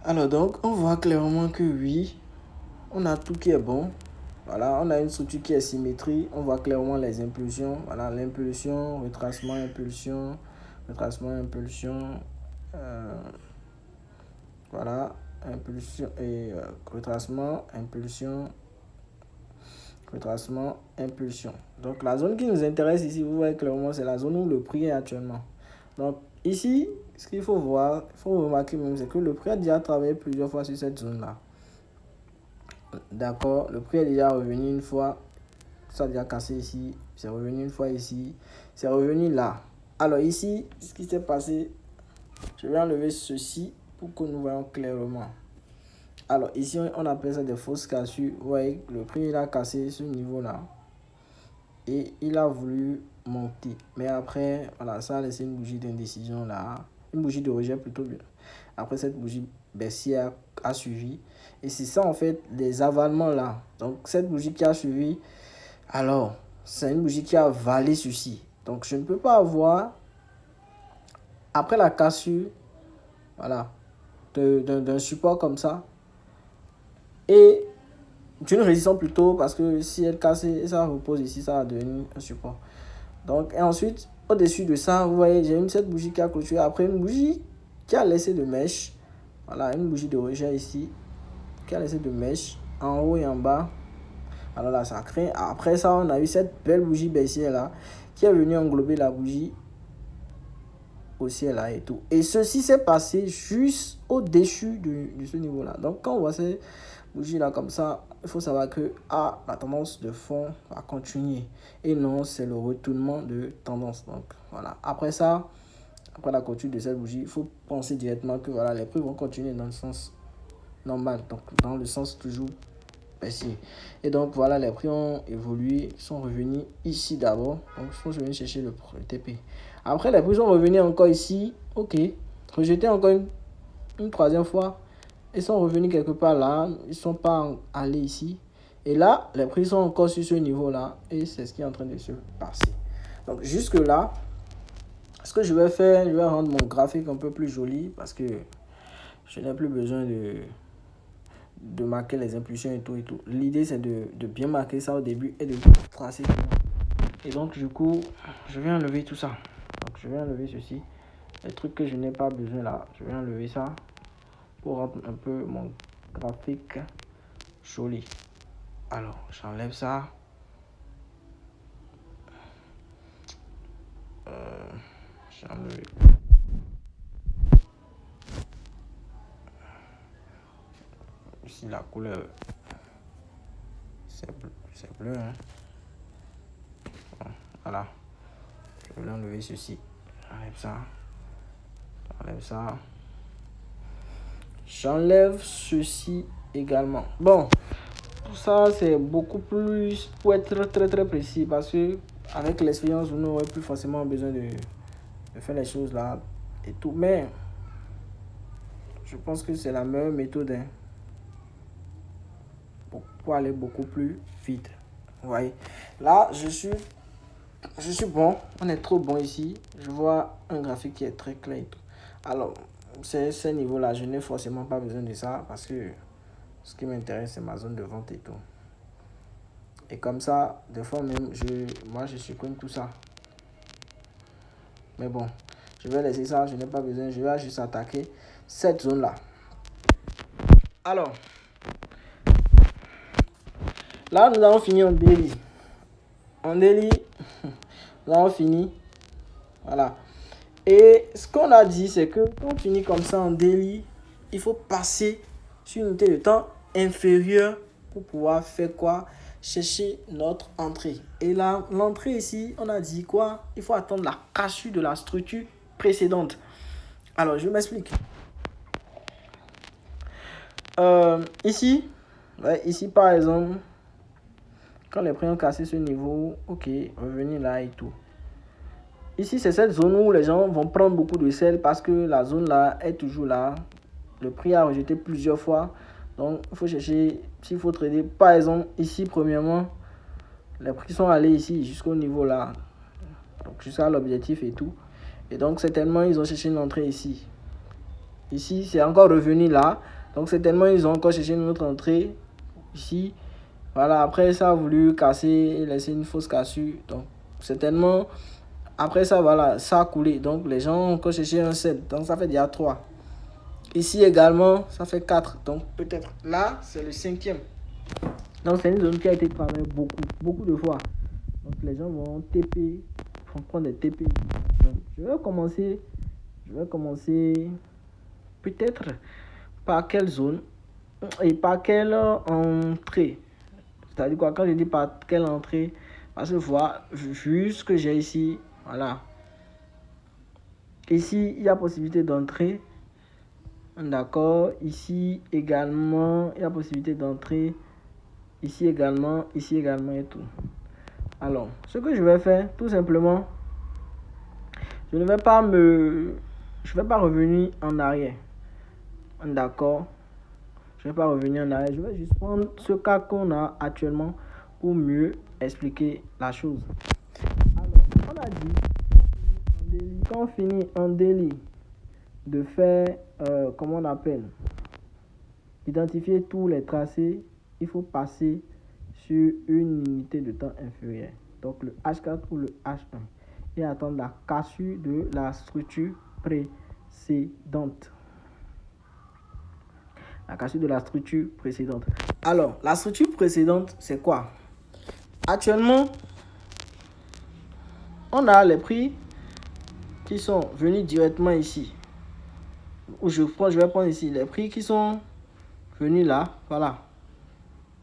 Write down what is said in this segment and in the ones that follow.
Alors donc, on voit clairement que oui, on a tout qui est bon. Voilà, on a une structure qui est symétrique. On voit clairement les impulsions. Voilà, l'impulsion, retracement, impulsion. euh, voilà, impulsion et retracement, impulsion. Donc la zone qui nous intéresse ici, vous voyez clairement, c'est la zone où le prix est actuellement. Donc ici, ce qu'il faut voir, il faut remarquer même, c'est que le prix a déjà travaillé plusieurs fois sur cette zone-là. D'accord, le prix est déjà revenu une fois, ça a déjà cassé ici, c'est revenu une fois ici, c'est revenu là. Alors ici, ce qui s'est passé, je vais enlever ceci pour que nous voyons clairement. Alors ici, on appelle ça des fausses cassures. Vous voyez, le prix il a cassé ce niveau-là et il a voulu monter. Mais après, voilà, ça a laissé une bougie d'indécision là, une bougie de rejet plutôt bien. Après, cette bougie baissière a suivi. Et c'est ça en fait, les avalements là. Donc cette bougie qui a suivi, alors c'est une bougie qui a avalé ceci. Donc je ne peux pas avoir, après la cassure, voilà, d'un support comme ça, et d'une résistance plutôt, parce que si elle casse et ça repose ici, ça va devenir un support. Donc, et ensuite, au-dessus de ça, vous voyez, j'ai cette bougie qui a clôturé. Après, une bougie qui a laissé de mèche. Voilà, une bougie de rejet ici, qui a laissé de mèche en haut et en bas. Alors là, ça crée. Après ça, on a eu cette belle bougie baissière là, qui est venue englober la bougie haussière là et tout. Et ceci s'est passé juste au-dessus de ce niveau-là. Donc, quand on voit ces bougies là comme ça, il faut savoir que la tendance de fond va continuer. Et non, c'est le retournement de tendance. Donc, voilà. Après ça, après la clôture de cette bougie, il faut penser directement que voilà, les prix vont continuer dans le sens normal. Donc, dans le sens toujours baissier. Et donc, voilà, les prix ont évolué, sont revenus ici d'abord. Donc, il faut venir chercher le TP. Après, les prix sont revenus encore ici. Ok. Rejetés encore une troisième fois. Ils sont revenus quelque part là. Ils ne sont pas allés ici. Et là, les prix sont encore sur ce niveau-là. Et c'est ce qui est en train de se passer. Donc, jusque-là, ce que je vais faire, je vais rendre mon graphique un peu plus joli parce que je n'ai plus besoin de marquer les impulsions et tout et tout. L'idée, c'est de bien marquer ça au début et de tracer. Et donc, du coup, je vais enlever tout ça. Donc, je vais enlever ceci. Les trucs que je n'ai pas besoin là, je vais enlever ça pour rendre un peu mon graphique joli. Alors, j'enlève ça. J'enlève. Ici, la couleur, c'est bleu. Hein? Bon, voilà. Je vais enlever ceci. J'enlève ça. J'enlève ça. J'enlève ceci également. Bon, tout ça, c'est beaucoup plus pour être très très précis parce que avec l'expérience, vous n'aurez plus forcément besoin de faire les choses là et tout. Mais je pense que c'est la meilleure méthode hein, pour aller beaucoup plus vite. Vous voyez, là, je suis bon. On est trop bon ici. Je vois un graphique qui est très clair et tout. Alors, ces niveaux-là, je n'ai forcément pas besoin de ça parce que ce qui m'intéresse, c'est ma zone de vente et tout. Et comme ça, des fois même, moi, je supprime tout ça. Mais bon, je vais laisser ça, je n'ai pas besoin. Je vais juste attaquer cette zone-là. Alors, là, nous avons fini en daily. En daily, nous avons fini. Voilà. Et ce qu'on a dit, c'est que quand on finit comme ça en daily, il faut passer sur une unité de temps inférieure pour pouvoir faire quoi? Chercher notre entrée. Et là, l'entrée ici, on a dit quoi? Il faut attendre la cassure de la structure précédente. Alors, je m'explique. Ici, par exemple, quand les prix ont cassé ce niveau, ok, revenir là et tout. Ici, c'est cette zone où les gens vont prendre beaucoup de sel parce que la zone là est toujours là. Le prix a rejeté plusieurs fois. Donc, il faut chercher, s'il faut trader. Par exemple, ici, premièrement, les prix sont allés ici jusqu'au niveau là. Donc, jusqu'à l'objectif et tout. Et donc, certainement, ils ont cherché une entrée ici. Ici, c'est encore revenu là. Donc, certainement, ils ont encore cherché une autre entrée. Ici, voilà. Après, ça a voulu casser et laisser une fausse cassure. Donc, certainement, après ça, voilà, ça a coulé. Donc, les gens ont encore cherché un sel. Donc, ça fait déjà 3. Ici également, ça fait 4. Donc, peut-être là, c'est le 5e. Donc, c'est une zone qui a été travaillée beaucoup de fois. Donc, les gens vont TP, vont prendre des TP. Donc, je vais commencer peut-être par quelle zone et par quelle entrée. C'est-à-dire quoi, quand je dis par quelle entrée, parce que voir, vu ce que j'ai ici, voilà. Ici, il y a possibilité d'entrer. D'accord. Ici également, il y a possibilité d'entrer. Ici également et tout. Alors, ce que je vais faire, tout simplement, je ne vais pas revenir en arrière. D'accord. Je ne vais pas revenir en arrière. Je vais juste prendre ce cas qu'on a actuellement pour mieux expliquer la chose. Alors, on a dit, quand on finit en délit de faire, comment on appelle, identifier tous les tracés, il faut passer sur une unité de temps inférieure. Donc le H4 ou le H1. Et attendre la cassure de la structure précédente. La cassure de la structure précédente. Alors, la structure précédente, c'est quoi? Actuellement, on a les prix qui sont venus directement ici. Ou je vais prendre ici les prix qui sont venus là. Voilà.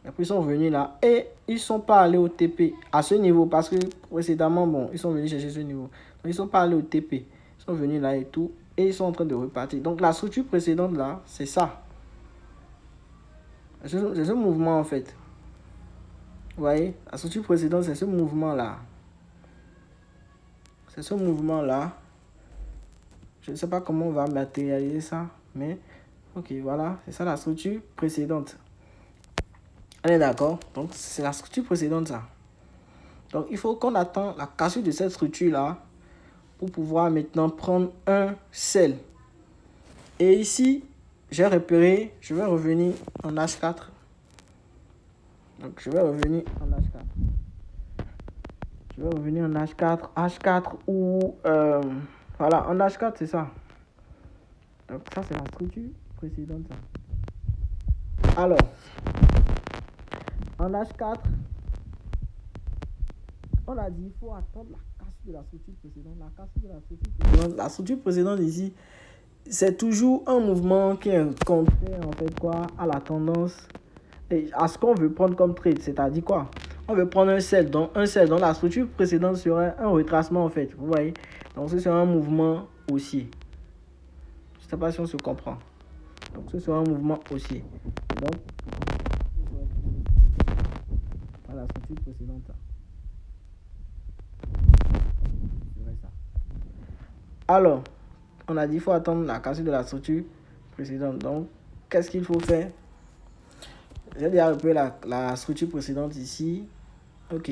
Les prix sont venus là et ils ne sont pas allés au TP à ce niveau parce que précédemment, bon, ils sont venus chercher ce niveau. Donc, ils ne sont pas allés au TP. Ils sont venus là et tout et ils sont en train de repartir. Donc, la structure précédente là, c'est ça. C'est ce mouvement en fait. Vous voyez, la structure précédente, c'est ce mouvement là. C'est ce mouvement là. Je ne sais pas comment on va matérialiser ça, mais ok, voilà, c'est ça la structure précédente. On est d'accord? Donc, c'est la structure précédente, ça. Donc, il faut qu'on attende la cassure de cette structure-là pour pouvoir maintenant prendre un sel. Et ici, j'ai repéré, je vais revenir en H4. Donc, je vais revenir en H4. Je vais revenir en H4. H4 ou... voilà, en H4, c'est ça. Donc, ça, c'est la structure précédente, ça. Alors, en H4, on a dit qu'il faut attendre la cassure de la structure précédente. La cassure de la structure précédente. La structure précédente ici, c'est toujours un mouvement qui est contraire en fait quoi à la tendance et à ce qu'on veut prendre comme trade. C'est-à-dire quoi? On veut prendre un sell dans la structure précédente serait un retracement en fait. Vous voyez? Donc ce sera un mouvement haussier. Je ne sais pas si on se comprend. Donc ce sera un mouvement haussier. Donc voilà la structure précédente. Alors, on a dit qu'il faut attendre la cassure de la structure précédente. Donc, qu'est-ce qu'il faut faire? J'ai déjà repéré la structure précédente ici. Ok.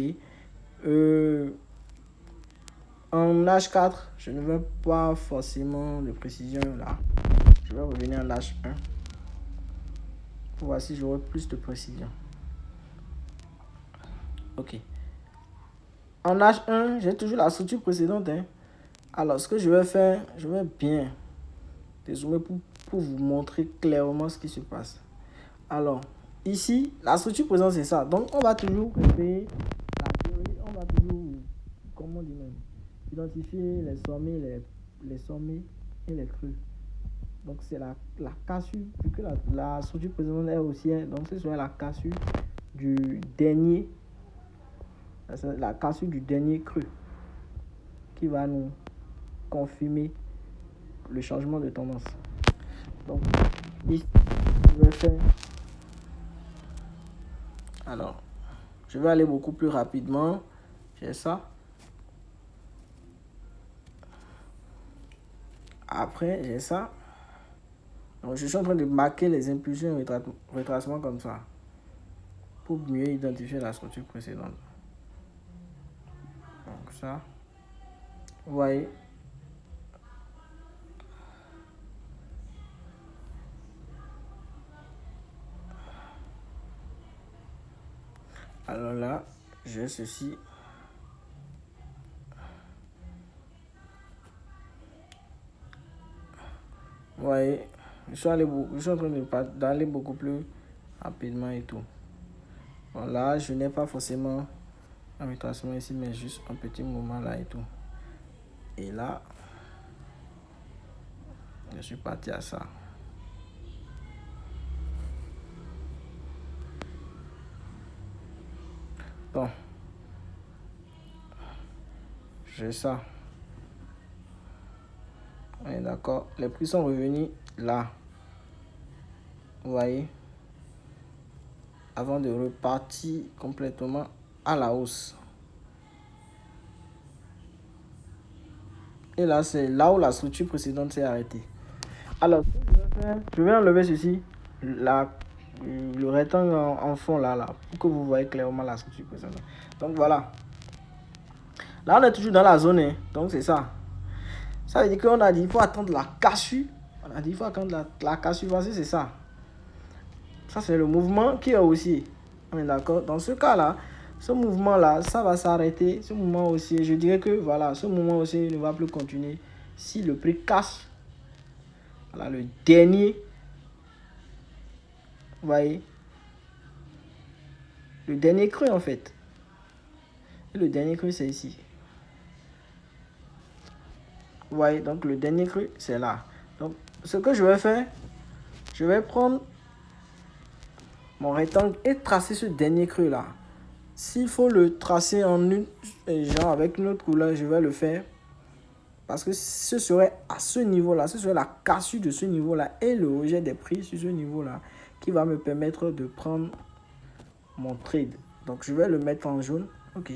En H4, je ne veux pas forcément de précision là. Je vais revenir en H1 pour voir si j'aurai plus de précision. Ok. En H1, j'ai toujours la structure précédente. Alors, ce que je vais faire, je vais bien dézoomer pour vous montrer clairement ce qui se passe. Alors, ici, la structure présente, c'est ça. Donc, on va toujours repérer la théorie. On va toujours, comment dire même, identifier les sommets, les sommets et les creux. Donc, c'est la cassure, vu que la structure présente est haussière. Donc, ce sera la cassure du dernier, la cassure du dernier creux qui va nous confirmer le changement de tendance. Donc, ici, je vais faire... Alors, je vais aller beaucoup plus rapidement. J'ai ça. Après, j'ai ça. Donc, je suis en train de marquer les impulsions et retracements comme ça pour mieux identifier la structure précédente. Donc, ça. Vous voyez. Alors là, j'ai ceci. Vous voyez, je suis en train d'aller beaucoup plus rapidement et tout. Bon, là, je n'ai pas forcément un tracement ici, mais juste un petit moment là et tout. Et là, je suis parti à ça. Bon, j'ai ça. Ouais, d'accord. Les prix sont revenus là. Vous voyez, avant de repartir complètement à la hausse. Et là, c'est là où la structure précédente s'est arrêtée. Alors, ce que je vais faire, je vais enlever ceci, le rectangle en fond là, pour que vous voyez clairement la structure précédente. Donc voilà. Là, on est toujours dans la zone, hein. Donc c'est ça. Ça veut dire qu'on a dit qu'il faut attendre la cassure. On a dit qu'il faut attendre la cassure. Voici, c'est ça. Ça, c'est le mouvement qui est haussier. On est d'accord? Dans ce cas-là, ce mouvement-là, ça va s'arrêter. Ce mouvement haussier, je dirais que voilà, ce mouvement haussier ne va plus continuer si le prix casse. Voilà, le dernier. Vous voyez? Le dernier creux, en fait. Et le dernier creux, c'est ici. Vous voyez? Donc, le dernier creux, c'est là. Donc, ce que je vais faire, je vais prendre mon rectangle et tracer ce dernier creux là. S'il faut le tracer en genre avec une autre couleur, je vais le faire. Parce que ce serait à ce niveau là, ce serait la cassure de ce niveau là et le rejet des prix sur ce niveau là qui va me permettre de prendre mon trade. Donc je vais le mettre en jaune. Ok.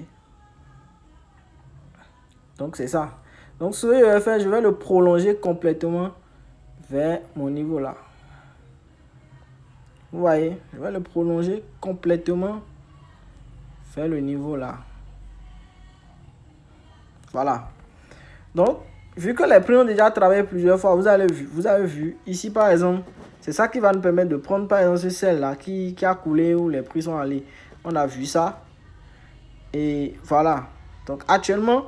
Donc c'est ça. Donc ce que je vais faire, je vais le prolonger complètement vers mon niveau là. Vous voyez, je vais le prolonger complètement vers le niveau là. Voilà. Donc, vu que les prix ont déjà travaillé plusieurs fois, vous avez vu, ici par exemple, c'est ça qui va nous permettre de prendre par exemple celle-là qui a coulé où les prix sont allés. On a vu ça. Et voilà. Donc actuellement,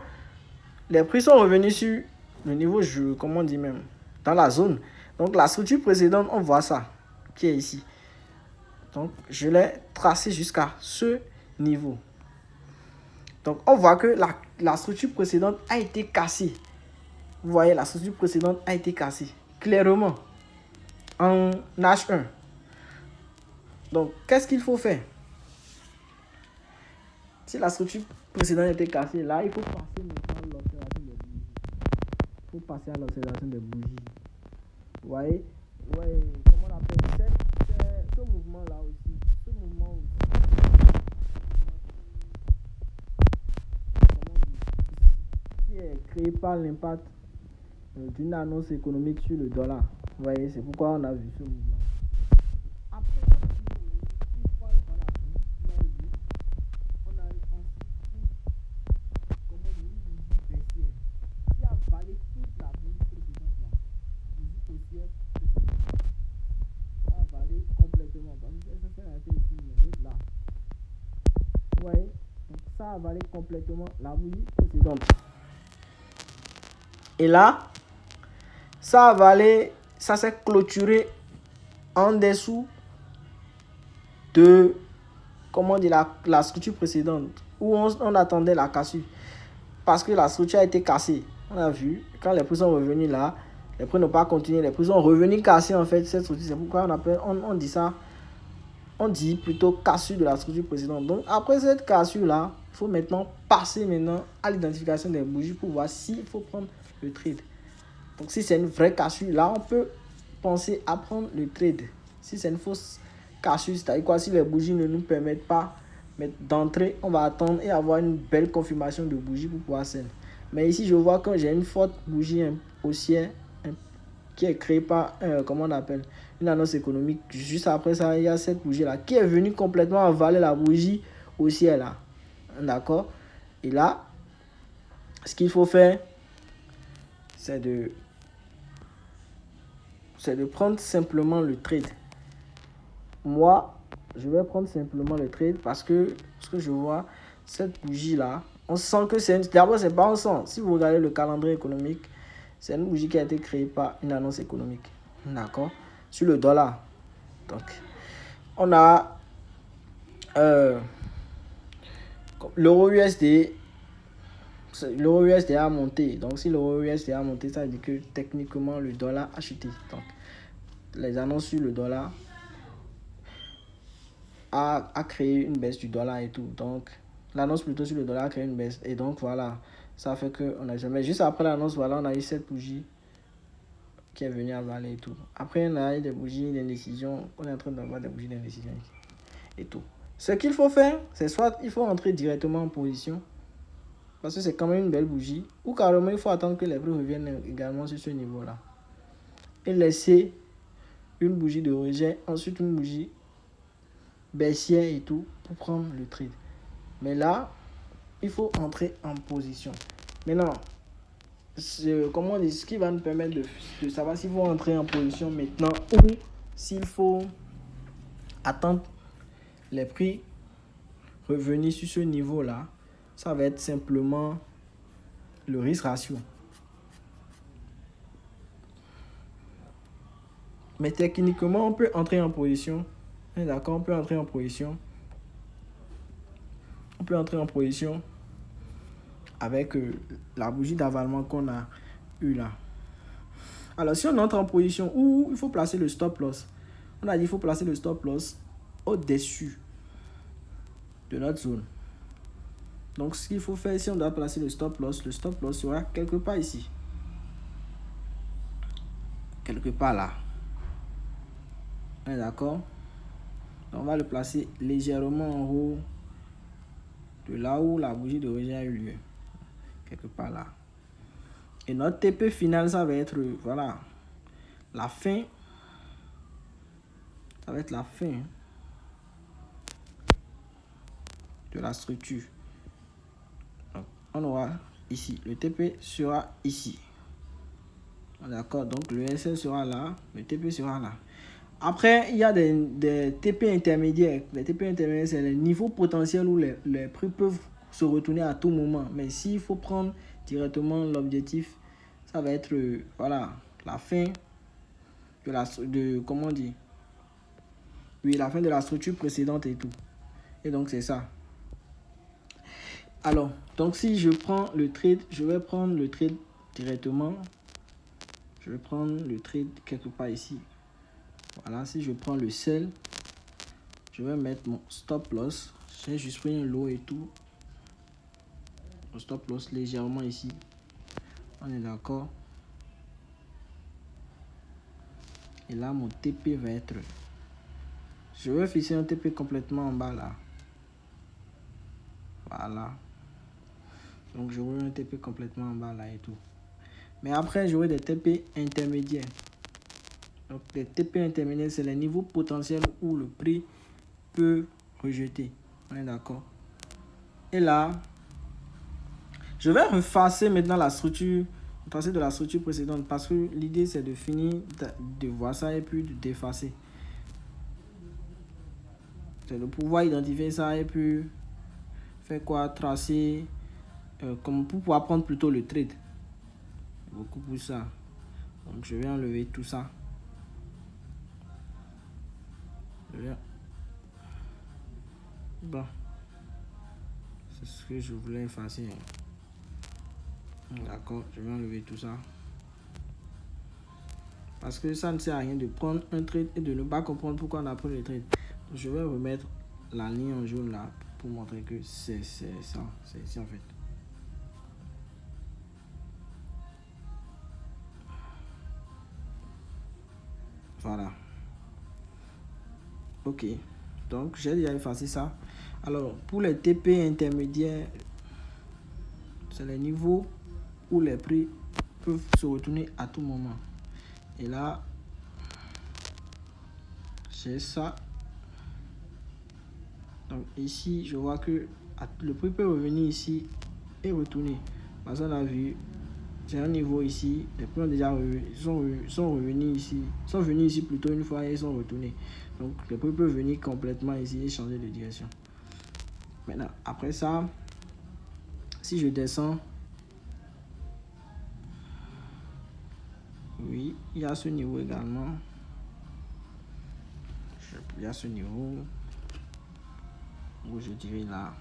les prix sont revenus sur le niveau, comment on dit même, dans la zone. Donc la structure précédente, on voit ça, qui est ici. Donc je l'ai tracé jusqu'à ce niveau. Donc on voit que la structure précédente a été cassée. Vous voyez, la structure précédente a été cassée. Clairement. En H1. Donc, qu'est-ce qu'il faut faire? Si la structure précédente était cassée, là, il faut passer maintenant à l'observation des bougies. Il faut passer à l'observation des bougies. Vous voyez? Ouais, comment on appelle ce mouvement-là aussi. Ce mouvement aussi. Comment on dit? Qui est créé par l'impact d'une annonce économique sur le dollar. Vous voyez, c'est pourquoi on a vu ce mouvement. Après, une fois dans la vie, vous avez vu, on a comment dire, une bougie baissière qui a valé toute la bougie précédente là. Bougie haussière précédente. Ça a valé complètement. Parce que ça s'est arrêté ici, mais là. Vous voyez, donc ça a valé complètement la bougie précédente. Et là, ça a valé, ça s'est clôturé en dessous de, comment dire, la structure précédente où on attendait la cassure. Parce que la structure a été cassée. On a vu, quand les prix sont revenus là, les prix n'ont pas continué, les prix sont revenus cassés en fait cette structure. C'est pourquoi on dit ça, on dit plutôt cassure de la structure précédente. Donc après cette cassure là, il faut maintenant passer à l'identification des bougies pour voir s'il faut prendre le trade. Donc si c'est une vraie cassure, là on peut penser à prendre le trade. Si c'est une fausse cassure, c'est-à-dire quoi, si les bougies ne nous permettent pas d'entrer, on va attendre et avoir une belle confirmation de bougie pour pouvoir sell. Mais ici je vois que j'ai une forte bougie haussière qui est créée par, comment on appelle, une annonce économique. Juste après ça, il y a cette bougie là qui est venue complètement avaler la bougie haussière là. D'accord? Et là, ce qu'il faut faire, c'est de prendre simplement le trade. Moi, je vais prendre simplement le trade parce que ce que je vois, cette bougie-là, on sent que c'est d'abord, c'est pas un sens. Si vous regardez le calendrier économique, c'est une bougie qui a été créée par une annonce économique. D'accord? Sur le dollar. Donc, on a l'euro USD. L'euro USD a monté. Donc, si l'euro USD a monté, ça veut dire que techniquement, le dollar a chuté. Donc, les annonces sur le dollar a créé une baisse du dollar et tout. Donc, l'annonce plutôt sur le dollar a créé une baisse. Et donc, voilà. Ça fait qu'on a jamais... Juste après l'annonce, voilà, on a eu cette bougie qui est venue avaler et tout. Après, on a eu des bougies d'indécision. On est en train d'avoir des bougies d'indécision et tout. Ce qu'il faut faire, c'est soit il faut entrer directement en position. Parce que c'est quand même une belle bougie. Ou carrément, il faut attendre que les prix reviennent également sur ce niveau-là. Et laisser une bougie de rejet. Ensuite, une bougie baissière et tout pour prendre le trade. Mais là, il faut entrer en position. Maintenant, comment on dit, ce qui va nous permettre de savoir s'il faut entrer en position maintenant ou s'il faut attendre les prix revenir sur ce niveau-là, ça va être simplement le risque ratio. Mais techniquement, on peut entrer en position. D'accord, on peut entrer en position. On peut entrer en position avec la bougie d'avalement qu'on a eu là. Alors, si on entre en position où il faut placer le stop loss, on a dit qu'il faut placer le stop loss au-dessus de notre zone. Donc, ce qu'il faut faire, si on doit placer le stop loss sera quelque part ici. Quelque part là. D'accord? On va le placer légèrement en haut de là où la bougie de rejet a eu lieu. Quelque part là. Et notre TP final, ça va être, voilà, la fin. Ça va être la fin de la structure. Donc, on aura ici. Le TP sera ici. D'accord? Donc, le SL sera là. Le TP sera là. Après, il y a des TP intermédiaires. Les TP intermédiaires, c'est les niveaux potentiels où les prix peuvent se retourner à tout moment. Mais s'il faut prendre directement l'objectif, ça va être, voilà, la fin comment on dit? Oui, la fin de la structure précédente et tout. Et donc, c'est ça. Alors, donc si je prends le trade, je vais prendre le trade directement. Je vais prendre le trade quelque part ici. Voilà, si je prends le sell, je vais mettre mon stop loss. J'ai juste pris un lot et tout. Le stop loss légèrement ici. On est d'accord. Et là, mon TP va être... Je vais fixer un TP complètement en bas là. Voilà. Donc, j'aurai un TP complètement en bas là et tout. Mais après, j'aurai des TP intermédiaires. Donc, les TP intermédiaires, c'est les niveaux potentiels où le prix peut rejeter. On est d'accord. Et là, je vais refacer maintenant la structure, passer de la structure précédente parce que l'idée, c'est de finir de voir ça et puis de d'effacer. C'est de pouvoir identifier ça et puis faire quoi? Tracer, comme pour pouvoir prendre plutôt le trade. Beaucoup pour ça. Donc, je vais enlever tout ça. Bon, c'est ce que je voulais effacer. D'accord, je vais enlever tout ça. Parce que ça ne sert à rien de prendre un trade et de ne pas comprendre pourquoi on a pris le trade. Donc, je vais remettre la ligne en jaune là pour montrer que c'est ça. C'est ici en fait. Voilà. Ok. Donc, j'ai déjà effacé ça. Alors, pour les TP intermédiaires, c'est les niveaux où les prix peuvent se retourner à tout moment. Et là, j'ai ça. Donc, ici, je vois que le prix peut revenir ici et retourner. Parce qu'on a vu, j'ai un niveau ici. Les prix ont déjà sont revenus ici. Sont venus ici plutôt une fois et ils sont retournés. Donc, les prix peuvent venir complètement ici et changer de direction. Maintenant, après ça, si je descends, oui, il y a ce niveau également. Il y a ce niveau où je dirais là.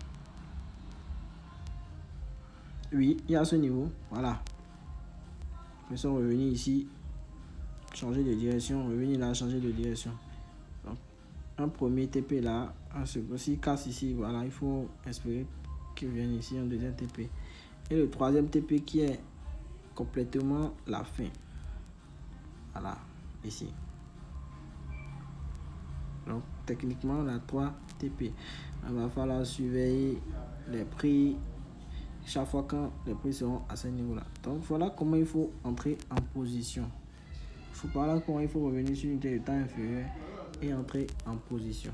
Oui, il y a ce niveau. Voilà. Ils sont revenus ici, changer de direction, revenir là, changer de direction. Donc, un premier TP là, un second. S'il casse ici, voilà, il faut espérer qu'il vienne ici, un deuxième TP. Et le troisième TP qui est complètement la fin. Voilà, ici. Donc, techniquement, on a 3 TP. Il va falloir surveiller les prix chaque fois quand les prix seront à ce niveau-là. Donc, voilà comment il faut entrer en position. Il faut par là comment il faut revenir sur une unité de temps inférieure et entrer en position.